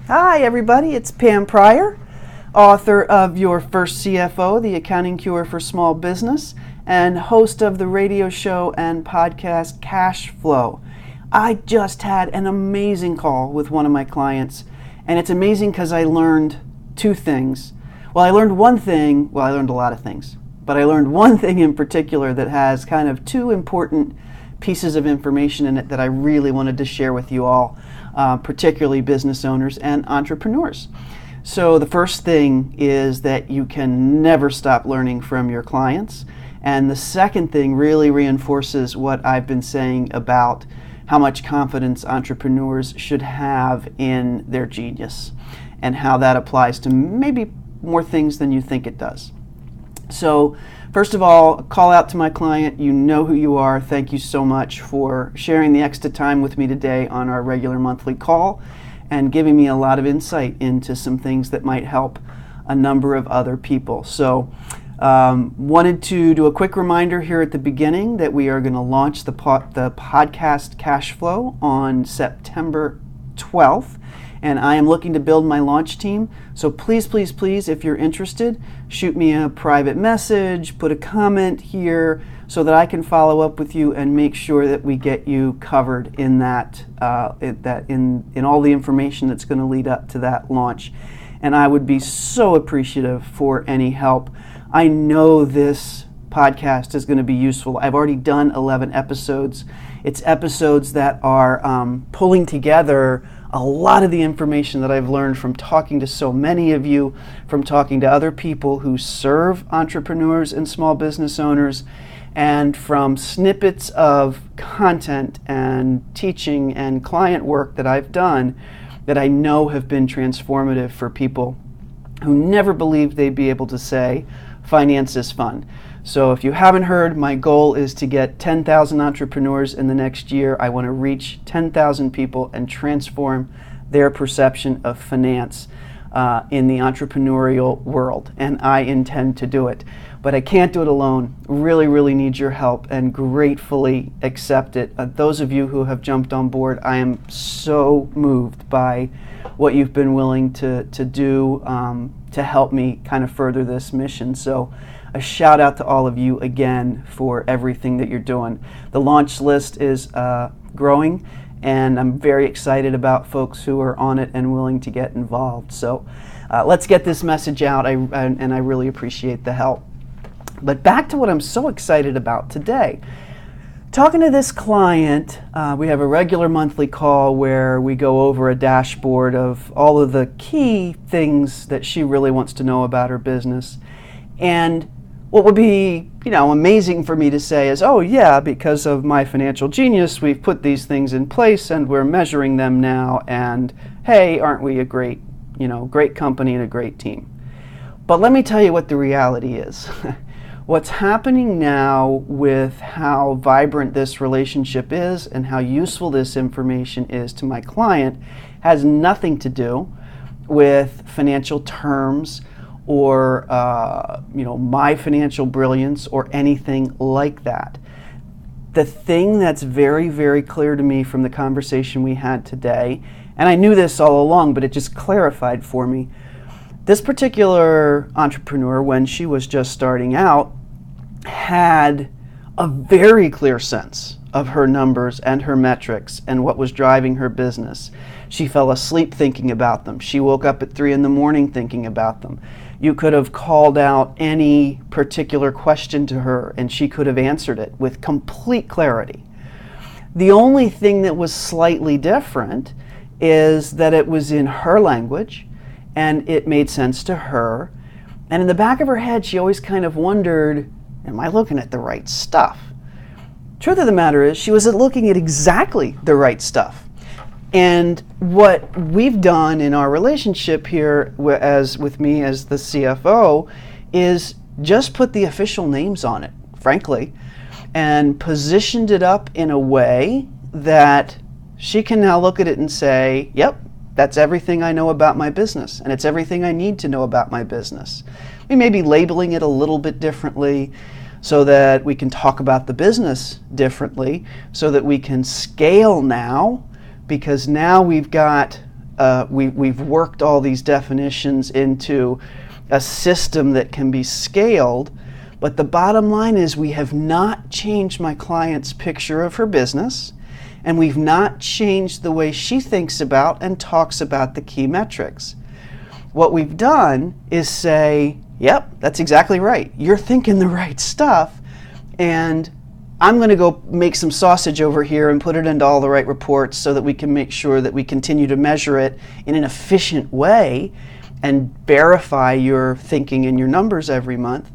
Hi everybody, it's Pam Pryor, author of Your First CFO, The Accounting Cure for Small Business, and host of the radio show and podcast Cash Flow. I just had an amazing call with one of my clients, and it's amazing because I learned two things. I learned one thing, I learned a lot of things, but I learned one thing in particular that has kind of two important pieces of information in it that I really wanted to share with you all, particularly business owners and entrepreneurs. So the first thing is that you can never stop learning from your clients. And the second thing really reinforces what I've been saying about how much confidence entrepreneurs should have in their genius and how that applies to maybe more things than you think it does. So first of all, a call out to my client. You know who you are. Thank you so much for sharing the extra time with me today on our regular monthly call and giving me a lot of insight into some things that might help a number of other people. So wanted to do a quick reminder here at the beginning that we are going to launch the podcast Cash Flow on September 12th. And I am looking to build my launch team. So please, please, please, if you're interested, shoot me a private message, put a comment here so that I can follow up with you and make sure that we get you covered in that, in all the information that's going to lead up to that launch. And I would be so appreciative for any help. I know this podcast is going to be useful. I've already done 11 episodes. It's episodes that are pulling together a lot of the information that I've learned from talking to so many of you, from talking to other people who serve entrepreneurs and small business owners, and from snippets of content and teaching and client work that I've done that I know have been transformative for people who never believed they'd be able to say, finance is fun. So if you haven't heard, my goal is to get 10,000 entrepreneurs in the next year. I want to reach 10,000 people and transform their perception of finance in the entrepreneurial world. And I intend to do it. But I can't do it alone. Really, really need your help and gratefully accept it. Those of you who have jumped on board, I am so moved by what you've been willing to do to help me kind of further this mission. So a shout out to all of you again for everything that you're doing. The launch list is growing, and I'm very excited about folks who are on it and willing to get involved. So let's get this message out, and I really appreciate the help. But back to what I'm so excited about today. Talking to this client, we have a regular monthly call where we go over a dashboard of all of the key things that she really wants to know about her business. And what would be, amazing for me to say is, oh yeah, because of my financial genius, we've put these things in place and we're measuring them now. And hey, aren't we a great company and a great team? But let me tell you what the reality is. What's happening now with how vibrant this relationship is and how useful this information is to my client has nothing to do with financial terms or my financial brilliance or anything like that. The thing that's very, very clear to me from the conversation we had today, and I knew this all along, but it just clarified for me, this particular entrepreneur, when she was just starting out, had a very clear sense of her numbers and her metrics and what was driving her business. She fell asleep thinking about them. She woke up at 3 a.m. thinking about them. You could have called out any particular question to her and she could have answered it with complete clarity. The only thing that was slightly different is that it was in her language and it made sense to her. And in the back of her head, she always kind of wondered, am I looking at the right stuff? Truth of the matter is, she was looking at exactly the right stuff. And what we've done in our relationship here, as with me as the CFO, is just put the official names on it, frankly, and positioned it up in a way that she can now look at it and say, yep, that's everything I know about my business, and it's everything I need to know about my business. We may be labeling it a little bit differently so that we can talk about the business differently, so that we can scale now, because now we've got we've worked all these definitions into a system that can be scaled. But the bottom line is we have not changed my client's picture of her business, and we've not changed the way she thinks about and talks about the key metrics. What we've done is say, yep, that's exactly right. You're thinking the right stuff, and I'm going to go make some sausage over here and put it into all the right reports so that we can make sure that we continue to measure it in an efficient way and verify your thinking and your numbers every month.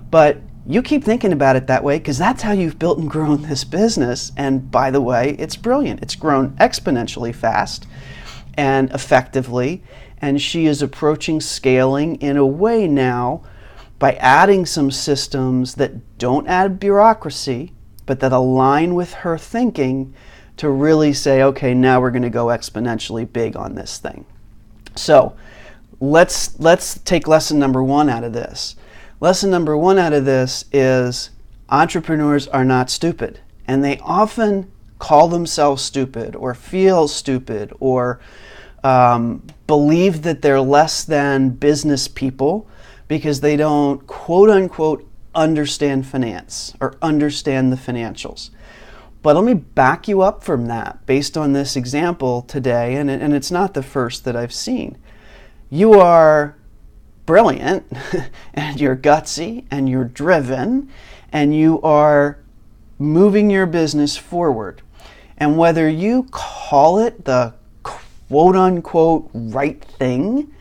But you keep thinking about it that way because that's how you've built and grown this business. And by the way, it's brilliant. It's grown exponentially fast and effectively. And she is approaching scaling in a way now by adding some systems that don't add bureaucracy, but that align with her thinking to really say, okay, now we're going to go exponentially big on this thing. So let's take lesson number one out of this. Lesson number one out of this is entrepreneurs are not stupid, and they often call themselves stupid or feel stupid or believe that they're less than business people because they don't quote unquote understand finance or understand the financials. But let me back you up from that based on this example today, and it's not the first that I've seen. You are brilliant and you're gutsy and you're driven and you are moving your business forward. And whether you call it the quote unquote right thing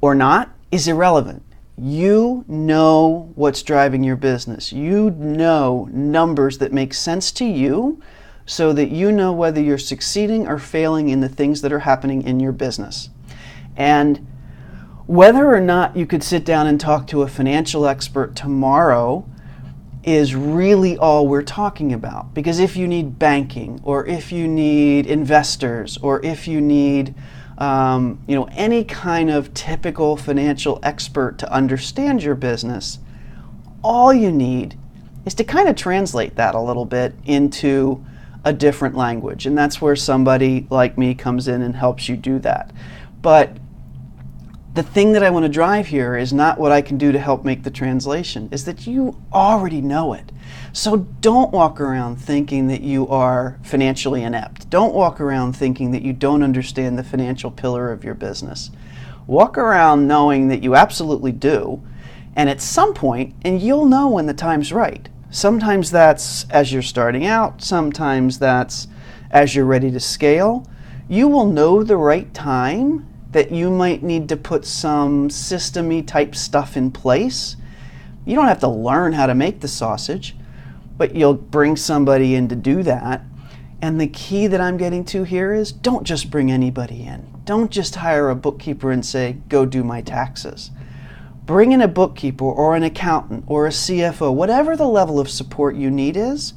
or not is irrelevant. You know what's driving your business. You know numbers that make sense to you so that you know whether you're succeeding or failing in the things that are happening in your business. And whether or not you could sit down and talk to a financial expert tomorrow is really all we're talking about. Because if you need banking, or if you need investors, or if you need any kind of typical financial expert to understand your business, all you need is to kind of translate that a little bit into a different language. And that's where somebody like me comes in and helps you do that. But the thing that I want to drive here is not what I can do to help make the translation, is that you already know it. So don't walk around thinking that you are financially inept. Don't walk around thinking that you don't understand the financial pillar of your business. Walk around knowing that you absolutely do, and at some point, and you'll know when the time's right. Sometimes that's as you're starting out, sometimes that's as you're ready to scale. You will know the right time that you might need to put some system-y type stuff in place. You don't have to learn how to make the sausage, but you'll bring somebody in to do that. And the key that I'm getting to here is don't just bring anybody in. Don't just hire a bookkeeper and say, go do my taxes. Bring in a bookkeeper or an accountant or a CFO, whatever the level of support you need is,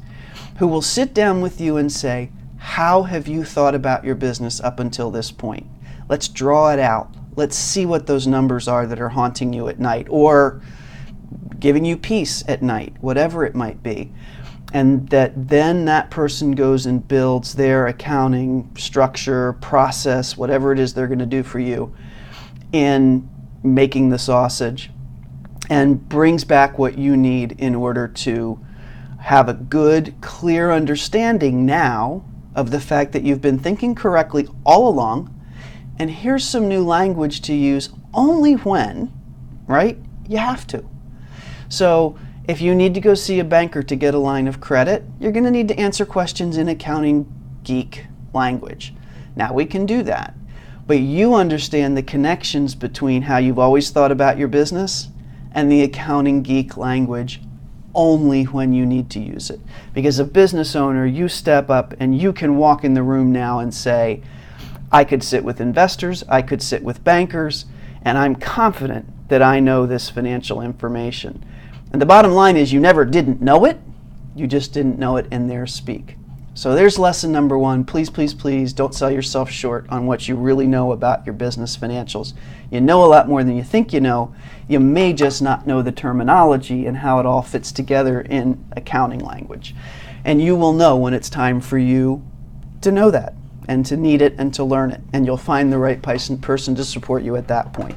who will sit down with you and say, how have you thought about your business up until this point? Let's draw it out. Let's see what those numbers are that are haunting you at night or giving you peace at night, whatever it might be. And then that person goes and builds their accounting structure, process, whatever it is they're going to do for you in making the sausage, and brings back what you need in order to have a good, clear understanding now of the fact that you've been thinking correctly all along. And here's some new language to use only when, right, you have to. So if you need to go see a banker to get a line of credit, you're going to need to answer questions in accounting geek language. Now we can do that, but you understand the connections between how you've always thought about your business and the accounting geek language only when you need to use it. Because a business owner, you step up and you can walk in the room now and say, I could sit with investors, I could sit with bankers, and I'm confident that I know this financial information. And the bottom line is you never didn't know it, you just didn't know it in their speak. So there's lesson number one. Please, please, please don't sell yourself short on what you really know about your business financials. You know a lot more than you think you know. You may just not know the terminology and how it all fits together in accounting language. And you will know when it's time for you to know that. and to need it and to learn it, and you'll find the right person to support you at that point.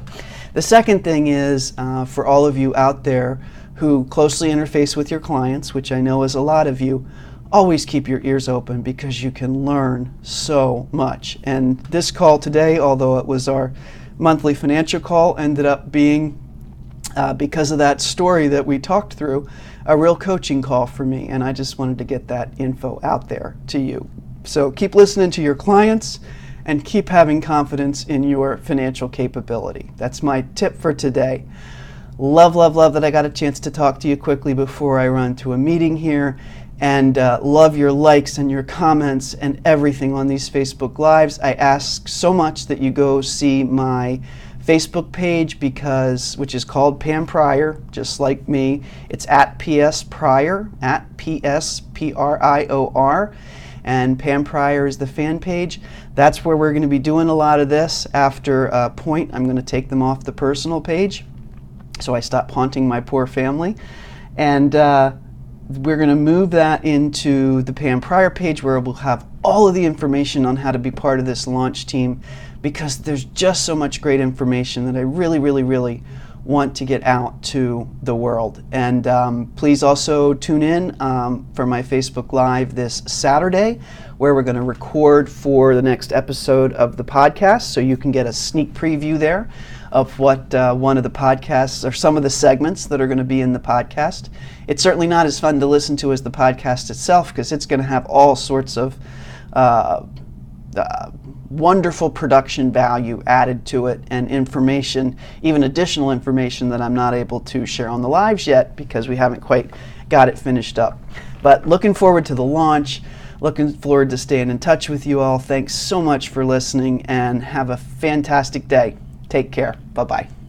The second thing is for all of you out there who closely interface with your clients, which I know is a lot of you, always keep your ears open because you can learn so much. And this call today, although it was our monthly financial call, ended up being, because of that story that we talked through, a real coaching call for me. And I just wanted to get that info out there to you. So keep listening to your clients and keep having confidence in your financial capability. That's my tip for today. Love, love, love that I got a chance to talk to you quickly before I run to a meeting here. And love your likes and your comments and everything on these Facebook Lives. I ask so much that you go see my Facebook page, which is called Pam Prior, just like me. It's at PS Prior, at PSPRIOR, and Pam Prior is the fan page. That's where we're going to be doing a lot of this. After a point, I'm going to take them off the personal page, so I stop haunting my poor family. And we're going to move that into the Pam Prior page, where we'll have all of the information on how to be part of this launch team, because there's just so much great information that I really, really, really want to get out to the world. And please also tune in for my Facebook Live this Saturday, where we're going to record for the next episode of the podcast, so you can get a sneak preview there of what one of the podcasts, or some of the segments that are going to be in the podcast. It's certainly not as fun to listen to as the podcast itself, because it's going to have all sorts of wonderful production value added to it, and information, even additional information that I'm not able to share on the lives yet because we haven't quite got it finished up. But looking forward to the launch, looking forward to staying in touch with you all. Thanks so much for listening, and have a fantastic day. Take care. Bye-bye.